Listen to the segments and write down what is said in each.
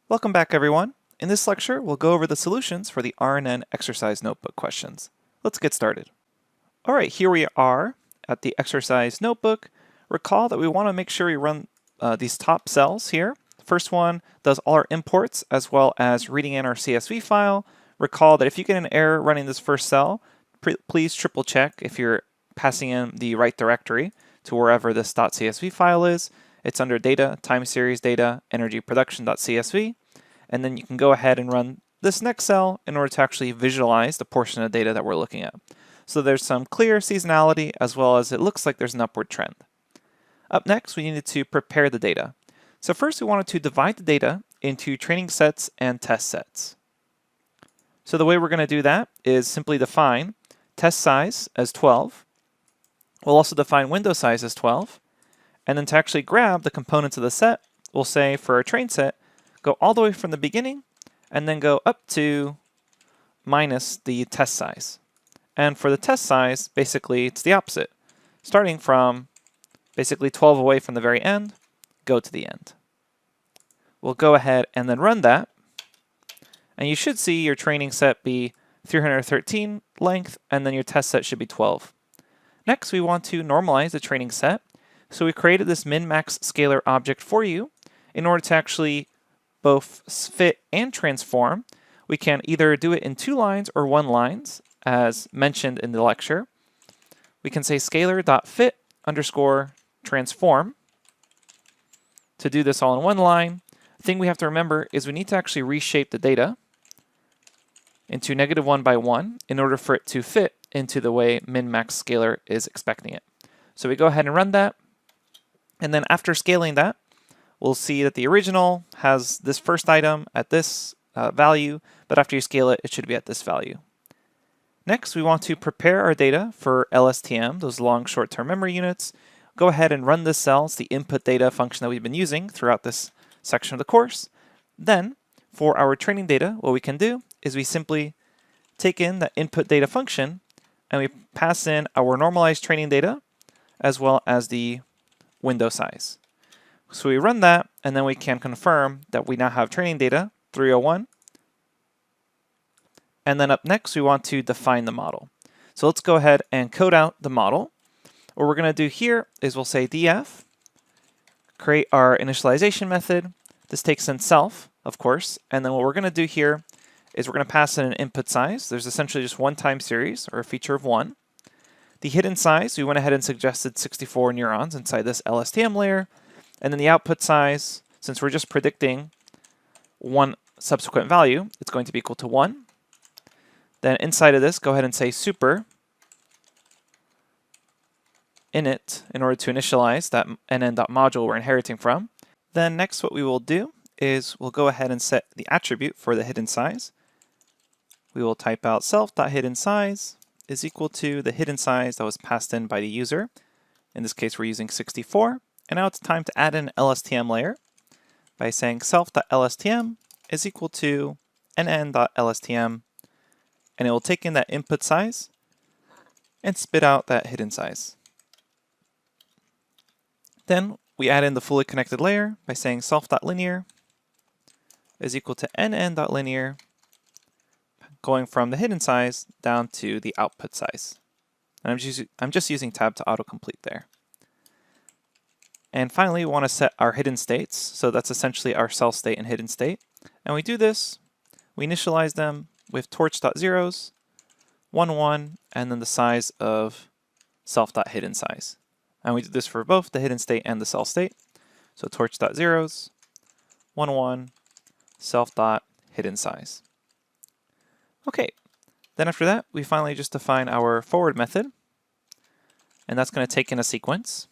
Welcome back, everyone. In this lecture, we'll go over the solutions for the RNN exercise notebook questions. Let's get started. All right, here we are at the exercise notebook. Recall that we want to make sure we run these top cells here. The first one does all our imports as well as reading in our CSV file. Recall that if you get an error running this first cell, please triple check if you're passing in the right directory to wherever this .csv file is. It's under data, time series data, energy production.csv. And then you can go ahead and run this next cell in order to actually visualize the portion of data that we're looking at. So there's some clear seasonality as well as it looks like there's an upward trend. Up next, we needed to prepare the data. So first we wanted to divide the data into training sets and test sets. So the way we're going to do that is simply define test size as 12. We'll also define window size as 12. And then to actually grab the components of the set, we'll say for our train set, go all the way from the beginning and then go up to minus the test size. And for the test size, basically it's the opposite. Starting from basically 12 away from the very end, go to the end. We'll go ahead and then run that. And you should see your training set be 313 length, and then your test set should be 12. Next, we want to normalize the training set. So we created this min-max scalar object for you in order to actually both fit and transform. We can either do it in 2 lines or 1 lines, as mentioned in the lecture. We can say scalar.fit underscore transform to do this all in 1 line. The thing we have to remember is we need to actually reshape the data into -1 by 1 in order for it to fit into the way min-max scalar is expecting it. So we go ahead and run that. And then after scaling that, we'll see that the original has this first item at this value, but after you scale it, it should be at this value. Next, we want to prepare our data for LSTM, those long short-term memory units. Go ahead and run this cell. It's the input data function that we've been using throughout this section of the course. Then, for our training data, what we can do is we simply take in the input data function and we pass in our normalized training data as well as the window size. So we run that, and then we can confirm that we now have training data 301. And then up next, we want to define the model. So let's go ahead and code out the model. What we're going to do here is we'll say df, create our initialization method. This takes in self, of course. And then what we're going to do here is we're going to pass in an input size. There's essentially just one time series, or a feature of 1. The hidden size, we went ahead and suggested 64 neurons inside this LSTM layer. And then the output size, since we're just predicting one subsequent value, it's going to be equal to 1. Then inside of this, go ahead and say super init in order to initialize that nn.module we're inheriting from. Then next what we will do is we'll go ahead and set the attribute for the hidden size. We will type out self.hiddenSize is equal to the hidden size that was passed in by the user. In this case, we're using 64. And now it's time to add an LSTM layer by saying self.lstm is equal to nn.lstm, and it will take in that input size and spit out that hidden size. Then we add in the fully connected layer by saying self.linear is equal to nn.linear, going from the hidden size down to the output size. And I'm just using tab to autocomplete there. And finally, we want to set our hidden states. So that's essentially our cell state and hidden state. And we do this, we initialize them with torch.zeros, 1, 1, and then the size of self.hiddenSize. And we do this for both the hidden state and the cell state. So torch.zeros, 1, 1, self.hiddenSize. Okay, then after that, we finally just define our forward method. And that's going to take in a sequence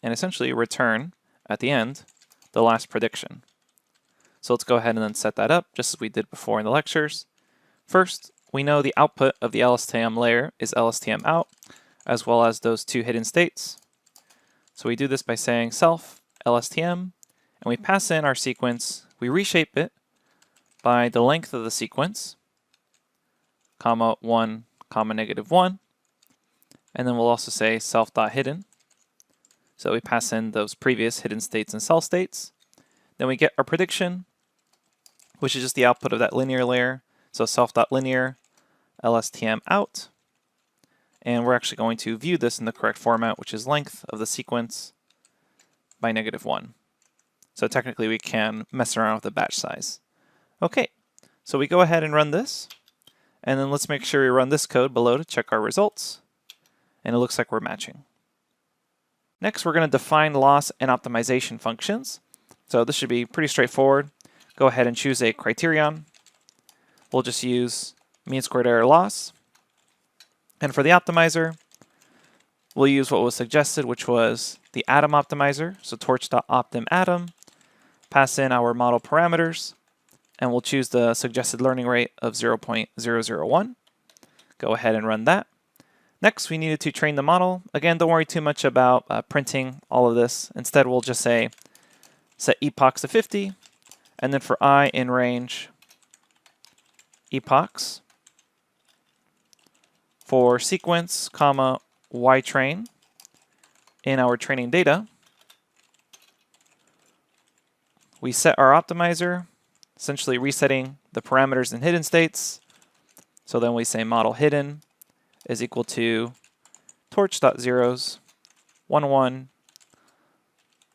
and essentially return at the end the last prediction. So let's go ahead and then set that up just as we did before in the lectures. First, we know the output of the LSTM layer is LSTM out, as well as those 2 hidden states. So we do this by saying self LSTM, and we pass in our sequence. We reshape it by the length of the sequence, comma 1, comma -1, and then we'll also say self.hidden. So we pass in those previous hidden states and cell states. Then we get our prediction, which is just the output of that linear layer. So self.linear lstm out. And we're actually going to view this in the correct format, which is length of the sequence by -1. So technically we can mess around with the batch size. Okay, so we go ahead and run this. And then let's make sure we run this code below to check our results. And it looks like we're matching. Next, we're going to define loss and optimization functions. So this should be pretty straightforward. Go ahead and choose a criterion. We'll just use mean squared error loss. And for the optimizer, we'll use what was suggested, which was the atom optimizer. So torch.optimatom, pass in our model parameters, and we'll choose the suggested learning rate of 0.001. Go ahead and run that. Next, we needed to train the model. Again, don't worry too much about printing all of this. Instead, we'll just say set epochs to 50, and then for I in range epochs for sequence, comma, ytrain in our training data. We set our optimizer, essentially resetting the parameters and hidden states. So then we say model hidden is equal to torch.zeros 1 1,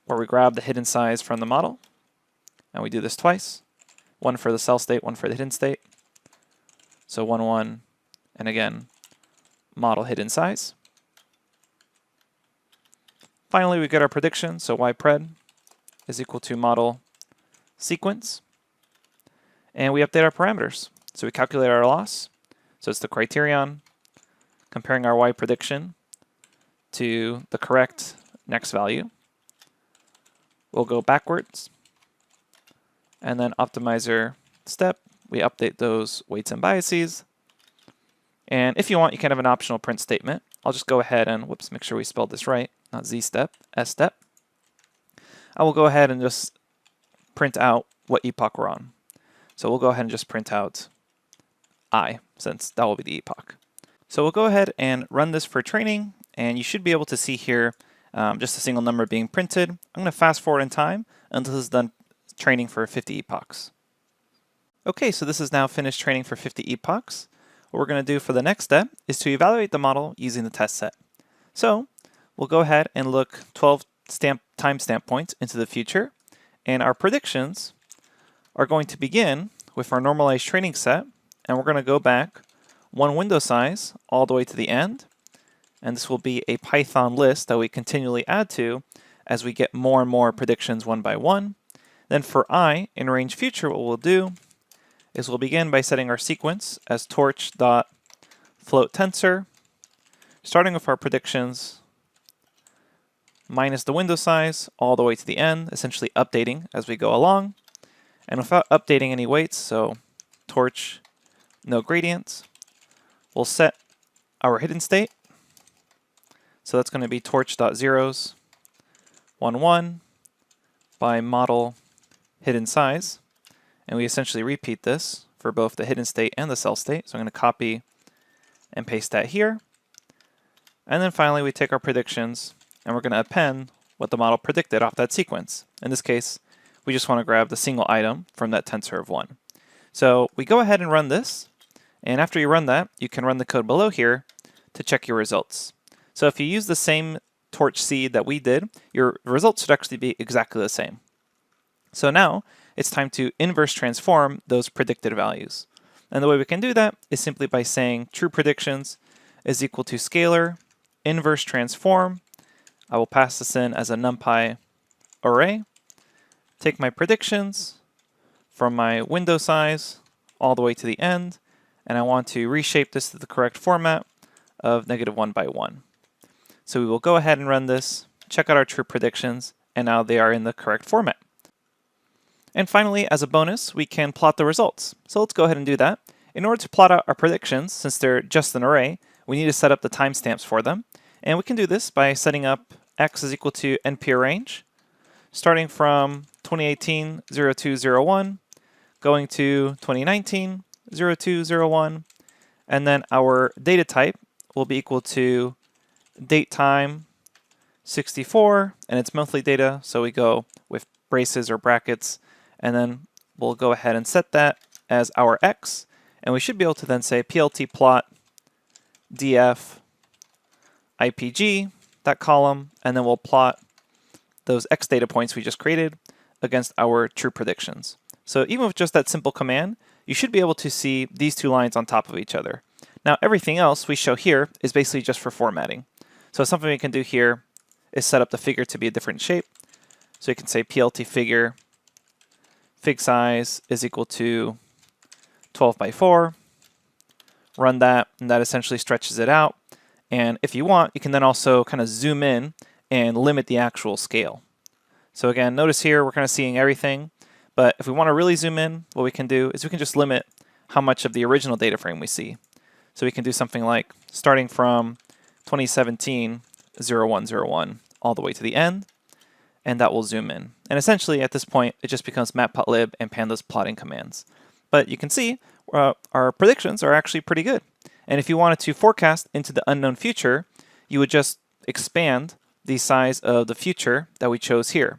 where we grab the hidden size from the model, and we do this twice. One for the cell state, one for the hidden state. So 1 1, and again, model hidden size. Finally, we get our prediction, so ypred is equal to model sequence. And we update our parameters. So we calculate our loss. So it's the criterion, comparing our y prediction to the correct next value. We'll go backwards. And then optimizer step, we update those weights and biases. And if you want, you can have an optional print statement. I'll just go ahead and, whoops, make sure we spelled this right, not Z step, S step. I will go ahead and just print out what epoch we're on. So we'll go ahead and just print out I, since that will be the epoch. So we'll go ahead and run this for training, and you should be able to see here just a single number being printed. I'm going to fast forward in time until this is done training for 50 epochs. Okay, so this is now finished training for 50 epochs. What we're going to do for the next step is to evaluate the model using the test set. So we'll go ahead and look 12 timestamp points into the future, and our predictions are going to begin with our normalized training set, and we're going to go back one window size all the way to the end, and this will be a Python list that we continually add to as we get more and more predictions one by one. Then for I in range future, what we'll do is we'll begin by setting our sequence as torch.floatTensor, starting with our predictions minus the window size all the way to the end, essentially updating as we go along. And without updating any weights, so torch, no gradients, we'll set our hidden state. So that's going to be torch.zeros 1 1 by model hidden size. And we essentially repeat this for both the hidden state and the cell state. So I'm going to copy and paste that here. And then finally, we take our predictions and we're going to append what the model predicted off that sequence. In this case, we just want to grab the single item from that tensor of 1. So we go ahead and run this. And after you run that, you can run the code below here to check your results. So if you use the same torch seed that we did, your results should actually be exactly the same. So now it's time to inverse transform those predicted values. And the way we can do that is simply by saying true predictions is equal to scalar inverse transform. I will pass this in as a NumPy array. Take my predictions from my window size all the way to the end, and I want to reshape this to the correct format of -1 by 1. So we will go ahead and run this, check out our true predictions, and now they are in the correct format. And finally, as a bonus, we can plot the results. So let's go ahead and do that. In order to plot out our predictions, since they're just an array, we need to set up the timestamps for them. And we can do this by setting up x is equal to npArrange, starting from 2018 0201, going to 2019 0201, and then our data type will be equal to date time 64, and it's monthly data, so we go with braces or brackets, and then we'll go ahead and set that as our x, and we should be able to then say plt plot df IPG, that column, and then we'll plot those x data points we just created against our true predictions. So even with just that simple command, you should be able to see these two lines on top of each other. Now everything else we show here is basically just for formatting. So something we can do here is set up the figure to be a different shape. So you can say plt figure fig size is equal to 12 by 4, run that, and that essentially stretches it out. And if you want, you can then also kind of zoom in and limit the actual scale. So again, notice here we're kind of seeing everything, but if we want to really zoom in, what we can do is we can just limit how much of the original data frame we see. So we can do something like starting from 2017 0101 all the way to the end, and that will zoom in. And essentially at this point, it just becomes matplotlib and pandas plotting commands. But you can see our predictions are actually pretty good. And if you wanted to forecast into the unknown future, you would just expand the size of the future that we chose here.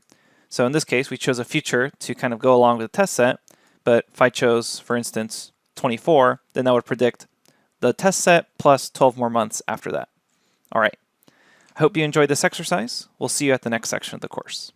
So in this case, we chose a future to kind of go along with the test set, but if I chose, for instance, 24, then that would predict the test set plus 12 more months after that. All right. I hope you enjoyed this exercise. We'll see you at the next section of the course.